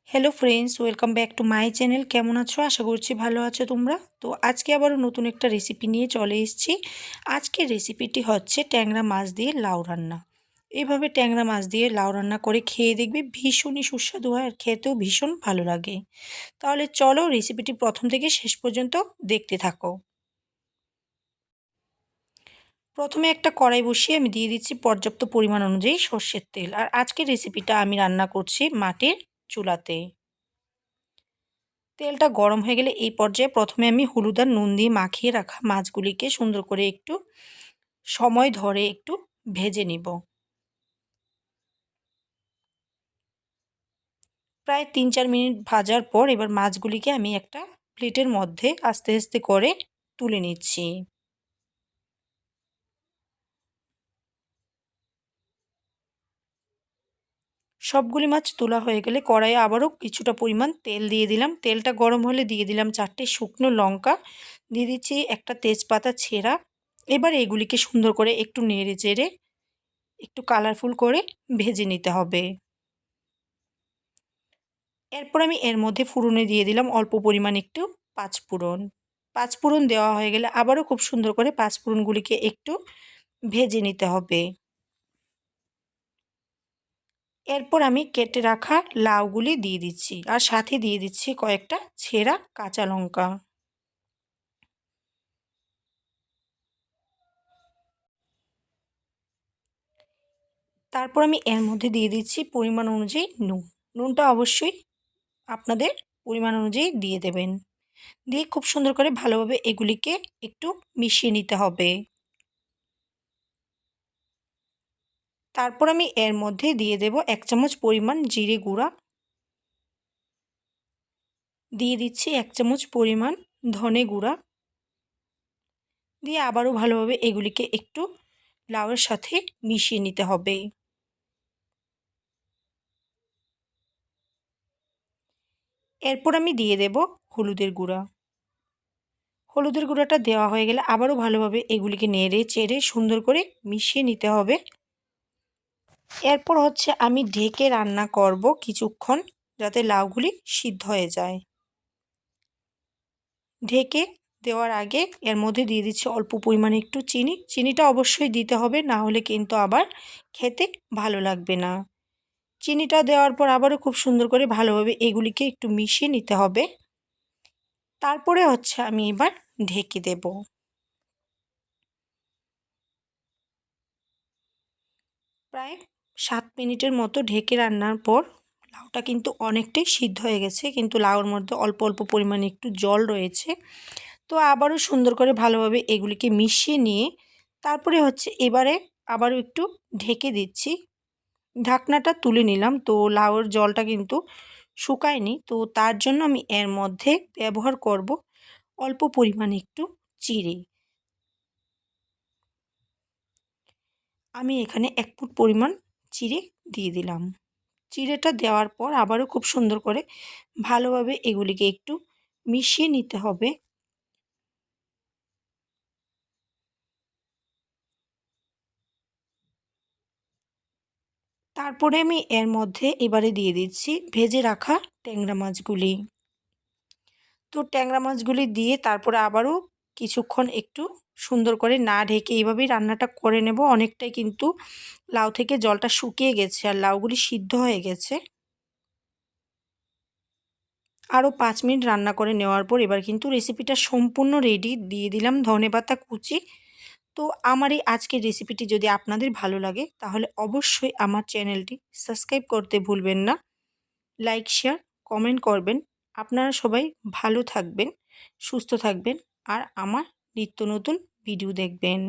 Hello friends, welcome back to my channel. কেমন আছো? আশা করছি ভালো আছো তোমরা। তো আজকে আবারও নতুন একটা রেসিপি নিয়ে চলে এসেছি। আজকের রেসিপিটি হচ্ছে ট্যাংরা মাছ দিয়ে লাউ রান্না। এইভাবে ট্যাংরা মাছ দিয়ে লাউ রান্না করে খেয়ে দেখবে ভীষণই সুস্বাদু হয় আর খেতেও ভীষণ ভালো লাগে। তাহলে চলো রেসিপিটি প্রথম থেকে শেষ পর্যন্ত দেখতে থাকো। প্রথমে একটা কড়াই বসিয়ে আমি দিয়ে দিচ্ছি পর্যাপ্ত পরিমাণ অনুযায়ী সর্ষের তেল। আর আজকের রেসিপিটা আমি রান্না করছি মাটির চুলাতে। তেলটা গরম হয়ে গেলে এই পর্যায়ে প্রথমে আমি হলুদ আর নুন দিয়ে মাখিয়ে রাখা মাছগুলিকে সুন্দর করে একটু সময় ধরে একটু ভেজে নিব। প্রায় ৩-৪ মিনিট ভাজার পর এবার মাছগুলিকে আমি একটা প্লেটের মধ্যে আস্তে আস্তে করে তুলে নিচ্ছি। সবগুলি মাছ তোলা হয়ে গেলে কড়াইয়ে আবারও কিছুটা পরিমাণ তেল দিয়ে দিলাম। তেলটা গরম হলে দিয়ে দিলাম 4টে শুকনো লঙ্কা, দিয়ে দিচ্ছি একটা তেজপাতা ছেঁড়া। এবার এগুলিকে সুন্দর করে একটু নেড়ে চেড়ে একটু কালারফুল করে ভেজে নিতে হবে। এরপর আমি এর মধ্যে ফোড়নে দিয়ে দিলাম অল্প পরিমাণ একটু পাঁচফোড়ন। পাঁচফোড়ন দেওয়া হয়ে গেলে আবারও খুব সুন্দর করে পাঁচফোড়নগুলিকে একটু ভেজে নিতে হবে। এরপর আমি কেটে রাখা লাউগুলি দিয়ে দিচ্ছি আর সাথে দিয়ে দিচ্ছি কয়েকটা ছেঁড়া কাঁচা লঙ্কা। তারপর আমি এর মধ্যে দিয়ে দিচ্ছি পরিমাণ অনুযায়ী নুন। নুনটা অবশ্যই আপনাদের পরিমাণ অনুযায়ী দিয়ে দেবেন। দিয়ে খুব সুন্দর করে ভালোভাবে এগুলিকে একটু মিশিয়ে নিতে হবে। তারপর আমি এর মধ্যে দিয়ে দেব 1 চামচ পরিমাণ জিরে গুঁড়া, দিয়ে দিচ্ছি 1 চামচ পরিমাণ ধনে গুঁড়া, দিয়ে আবারও ভালোভাবে এগুলিকে একটু লাউয়ের সাথে মিশিয়ে নিতে হবে। এরপর আমি দিয়ে দেব হলুদের গুঁড়া। হলুদের গুঁড়াটা দেওয়া হয়ে গেলে আবারও ভালোভাবে এগুলিকে নেড়ে চেড়ে সুন্দর করে মিশিয়ে নিতে হবে। এরপর হচ্ছে আমি ঢেকে রান্না করব কিছুক্ষণ, যাতে লাউগুলি সিদ্ধ হয়ে যায়। ঢেকে দেওয়ার আগে এর মধ্যে দিয়ে দিচ্ছি অল্প পরিমাণে একটু চিনি। চিনিটা অবশ্যই দিতে হবে, না হলে কিন্তু আবার খেতে ভালো লাগবে না। চিনিটা দেওয়ার পর আবারও খুব সুন্দর করে ভালোভাবে এগুলিকে একটু মিশিয়ে নিতে হবে। তারপরে হচ্ছে আমি এবার ঢেকে দেব। প্রায় 7 মিনিটের মতো ঢেকে রান্নার পর লাউটা কিন্তু অনেকটাই সিদ্ধ হয়ে গেছে, কিন্তু লাউর মধ্যে অল্প অল্প পরিমাণে একটু জল রয়েছে। তো আবারও সুন্দর করে ভালোভাবে এগুলিকে মিশিয়ে নিয়ে তারপরে হচ্ছে এবারে আবারও একটু ঢেকে দিচ্ছি। ঢাকনাটা তুলে নিলাম। তো লাউয়ের জলটা কিন্তু শুকায়নি, তো তার জন্য আমি এর মধ্যে ব্যবহার করব অল্প পরিমাণে একটু চিড়ে। আমি এখানে 1 ফুট পরিমাণ চিড়ে দিয়ে দিলাম। চিড়েটা দেওয়ার পর আবারও খুব সুন্দর করে ভালোভাবে এগুলিকে একটু মিশিয়ে নিতে হবে। তারপরে আমি এর মধ্যে এবারে দিয়ে দিচ্ছি ভেজে রাখা ট্যাংরা মাছগুলি। তো ট্যাংরা মাছগুলি দিয়ে তারপরে আবারও কিছুক্ষণ একটু সুন্দর করে না ঢেকে এইভাবেই রান্নাটা করে নেব। অনেকটাই কিন্তু লাউ থেকে জলটা শুকিয়ে গেছে আর লাউগুলি সিদ্ধ হয়ে গেছে। আরও 5 মিনিট রান্না করে নেওয়ার পর এবার কিন্তু রেসিপিটা সম্পূর্ণ রেডি। দিয়ে দিলাম ধনেপাতা কুচি। তো আমার এই আজকের রেসিপিটি যদি আপনাদের ভালো লাগে তাহলে অবশ্যই আমার চ্যানেলটি সাবস্ক্রাইব করতে ভুলবেন না। লাইক, শেয়ার, কমেন্ট করবেন। আপনারা সবাই ভালো থাকবেন, সুস্থ থাকবেন আর আমার নিত্য নতুন ভিডিও দেখবেন।